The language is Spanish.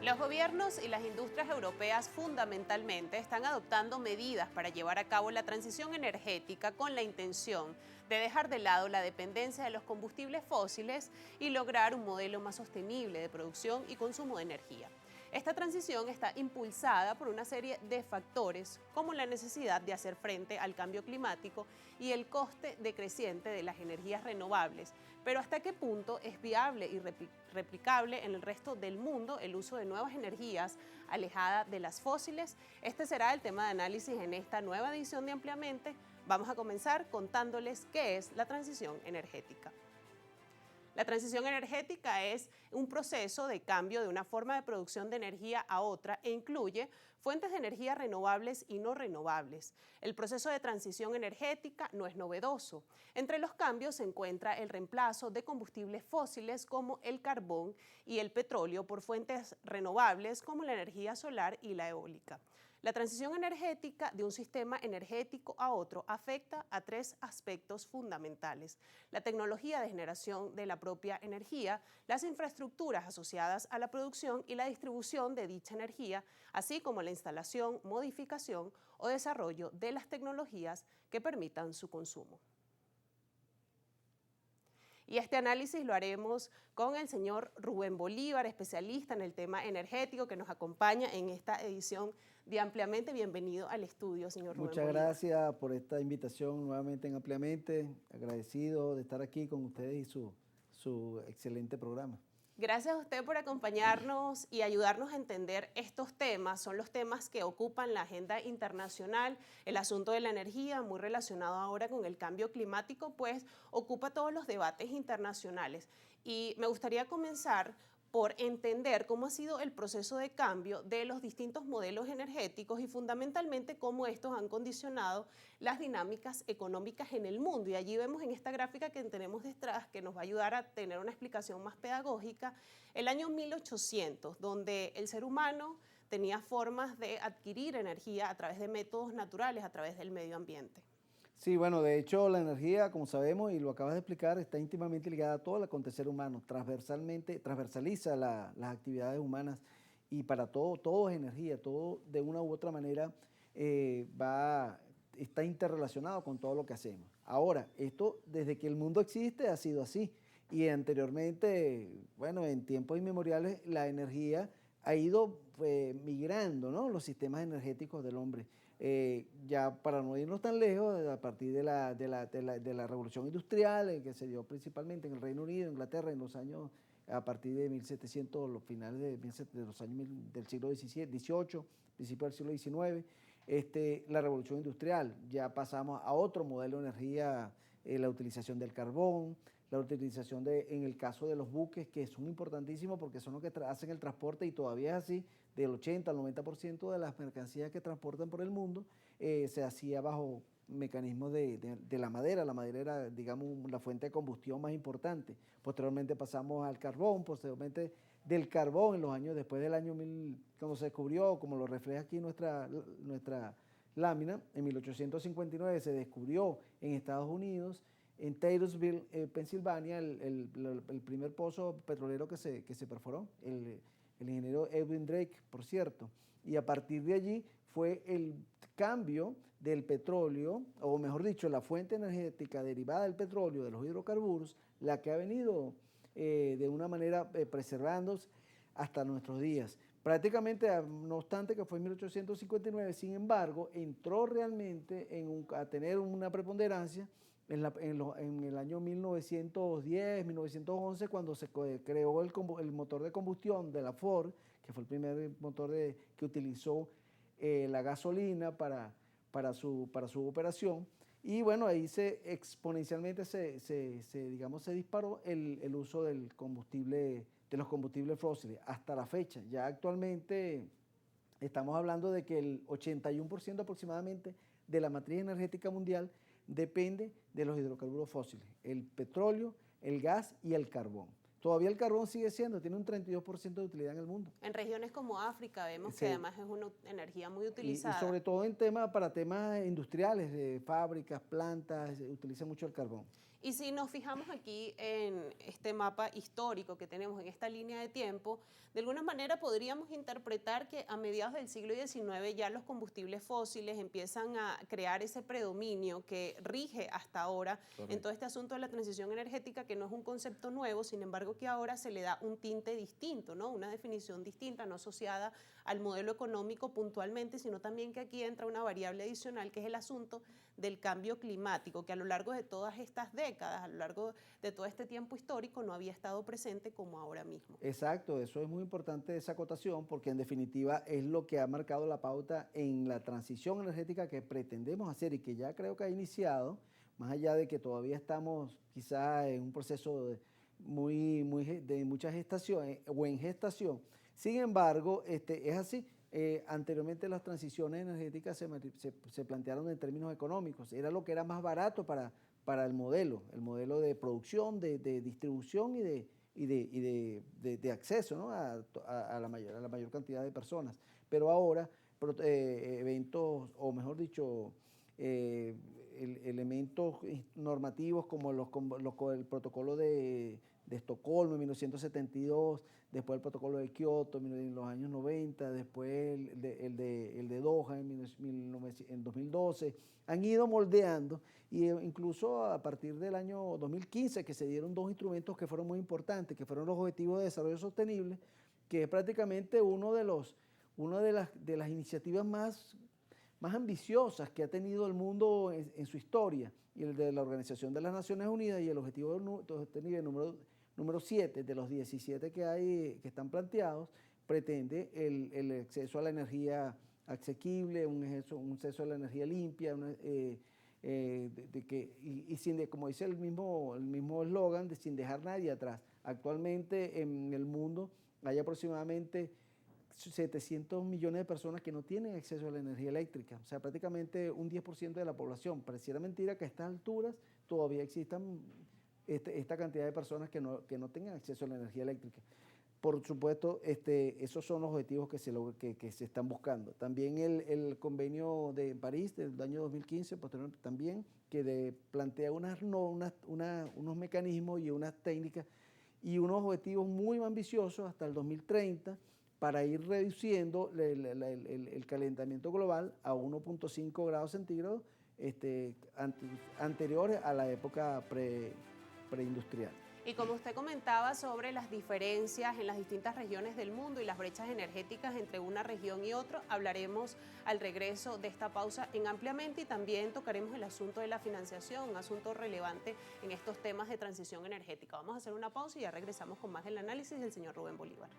Los gobiernos y las industrias europeas fundamentalmente están adoptando medidas para llevar a cabo la transición energética con la intención de dejar de lado la dependencia de los combustibles fósiles y lograr un modelo más sostenible de producción y consumo de energía. Esta transición está impulsada por una serie de factores como la necesidad de hacer frente al cambio climático y el coste decreciente de las energías renovables, pero ¿hasta qué punto es viable y replicable en el resto del mundo el uso de nuevas energías alejadas de las fósiles? Este será el tema de análisis en esta nueva edición de Ampliamente. Vamos a comenzar contándoles qué es la transición energética. La transición energética es un proceso de cambio de una forma de producción de energía a otra e incluye fuentes de energía renovables y no renovables. El proceso de transición energética no es novedoso. Entre los cambios se encuentra el reemplazo de combustibles fósiles como el carbón y el petróleo por fuentes renovables como la energía solar y la eólica. La transición energética de un sistema energético a otro afecta a tres aspectos fundamentales: la tecnología de generación de la propia energía, las infraestructuras asociadas a la producción y la distribución de dicha energía, así como la instalación, modificación o desarrollo de las tecnologías que permitan su consumo. Y este análisis lo haremos con el señor Rubén Bolívar, especialista en el tema energético, que nos acompaña en esta edición de Ampliamente. Bienvenido al estudio, señor Rubén Muchas Bolívar. gracias por esta invitación nuevamente en Ampliamente. Agradecido de estar aquí con ustedes y su excelente programa. Gracias a usted por acompañarnos y ayudarnos a entender estos temas. Son los temas que ocupan la agenda internacional. El asunto de la energía, muy relacionado ahora con el cambio climático, pues ocupa todos los debates internacionales. Y me gustaría comenzar por entender cómo ha sido el proceso de cambio de los distintos modelos energéticos y fundamentalmente cómo estos han condicionado las dinámicas económicas en el mundo. Y allí vemos en esta gráfica que tenemos detrás, que nos va a ayudar a tener una explicación más pedagógica, el año 1800, donde el ser humano tenía formas de adquirir energía a través de métodos naturales, a través del medio ambiente. Sí, bueno, de hecho la energía, como sabemos y lo acabas de explicar, está íntimamente ligada a todo el acontecer humano, transversaliza las actividades humanas y para todo es energía, todo de una u otra manera está interrelacionado con todo lo que hacemos. Ahora, esto desde que el mundo existe ha sido así y anteriormente, bueno, en tiempos inmemoriales la energía ha ido migrando, ¿no?, los sistemas energéticos del hombre. Ya para no irnos tan lejos, a partir de la revolución industrial, que se dio principalmente en el Reino Unido, Inglaterra, en los años, a partir de 1700, los finales de los años del siglo XVIII, principio del siglo XIX, la revolución industrial, ya pasamos a otro modelo de energía, la utilización del carbón, la utilización en el caso de los buques, que son importantísimos porque son los que hacen el transporte y todavía es así, del 80 al 90% de las mercancías que transportan por el mundo se hacía bajo mecanismos de la madera. La madera era, digamos, la fuente de combustión más importante. Posteriormente pasamos al carbón, posteriormente del carbón en los años después del año 1000, cuando se descubrió, como lo refleja aquí nuestra lámina, en 1859 se descubrió en Estados Unidos, en Taylorsville, Pensilvania, el primer pozo petrolero que se perforó, el ingeniero Edwin Drake, por cierto. Y a partir de allí fue el cambio del petróleo, o mejor dicho, la fuente energética derivada del petróleo, de los hidrocarburos, la que ha venido de una manera preservándose hasta nuestros días. Prácticamente, no obstante que fue en 1859, sin embargo, entró realmente a tener una preponderancia en el año 1910, 1911, cuando se creó el motor de combustión de la Ford, que fue el primer motor que utilizó la gasolina para su operación. Y bueno, ahí exponencialmente se disparó el uso de los combustibles fósiles. Hasta la fecha, ya actualmente estamos hablando de que el 81% aproximadamente de la matriz energética mundial depende de los hidrocarburos fósiles, el petróleo, el gas y el carbón. Todavía el carbón tiene un 32% de utilidad en el mundo. En regiones como África vemos que además es una energía muy utilizada. Y sobre todo para temas industriales, de fábricas, plantas, se utiliza mucho el carbón. Y si nos fijamos aquí en este mapa histórico que tenemos en esta línea de tiempo, de alguna manera podríamos interpretar que a mediados del siglo XIX ya los combustibles fósiles empiezan a crear ese predominio que rige hasta ahora en todo este asunto de la transición energética, que no es un concepto nuevo, sin embargo que ahora se le da un tinte distinto, ¿no? Una definición distinta, no asociada al modelo económico puntualmente, sino también que aquí entra una variable adicional, que es el asunto del cambio climático, que a lo largo de todas estas décadas, a lo largo de todo este tiempo histórico, no había estado presente como ahora mismo. Exacto, eso es muy importante esa acotación porque en definitiva es lo que ha marcado la pauta en la transición energética que pretendemos hacer y que ya creo que ha iniciado, más allá de que todavía estamos quizá en un proceso de mucha gestación o en gestación. Sin embargo, es así. Anteriormente las transiciones energéticas se plantearon en términos económicos, era lo que era más barato para el modelo de producción, de distribución de acceso, ¿no? a la mayor cantidad de personas. Pero ahora eventos, o mejor dicho, elementos normativos como el protocolo de Estocolmo en 1972, después el protocolo de Kioto en los años 90, después el de Doha en 2012, han ido moldeando y incluso a partir del año 2015 que se dieron dos instrumentos que fueron muy importantes, que fueron los Objetivos de Desarrollo Sostenible, que es prácticamente una de las iniciativas más ambiciosas que ha tenido el mundo en su historia, y el de la Organización de las Naciones Unidas, y el objetivo sostenible número 7 de los 17 que están planteados, pretende el acceso a la energía asequible, un acceso a la energía limpia, como dice el mismo eslogan, sin dejar nadie atrás. Actualmente en el mundo hay aproximadamente 700 millones de personas que no tienen acceso a la energía eléctrica, o sea, prácticamente un 10% de la población. Pareciera mentira que a estas alturas todavía existan esta cantidad de personas que no tengan acceso a la energía eléctrica. Por supuesto, esos son los objetivos que se están buscando. También el convenio de París del año 2015, posteriormente también, que plantea unos mecanismos y unas técnicas y unos objetivos muy ambiciosos hasta el 2030 para ir reduciendo el calentamiento global a 1.5 grados centígrados anteriores a la época preindustrial. Y como usted comentaba sobre las diferencias en las distintas regiones del mundo y las brechas energéticas entre una región y otra, hablaremos al regreso de esta pausa en Ampliamente, y también tocaremos el asunto de la financiación, un asunto relevante en estos temas de transición energética. Vamos a hacer una pausa y ya regresamos con más del análisis del señor Rubén Bolívar.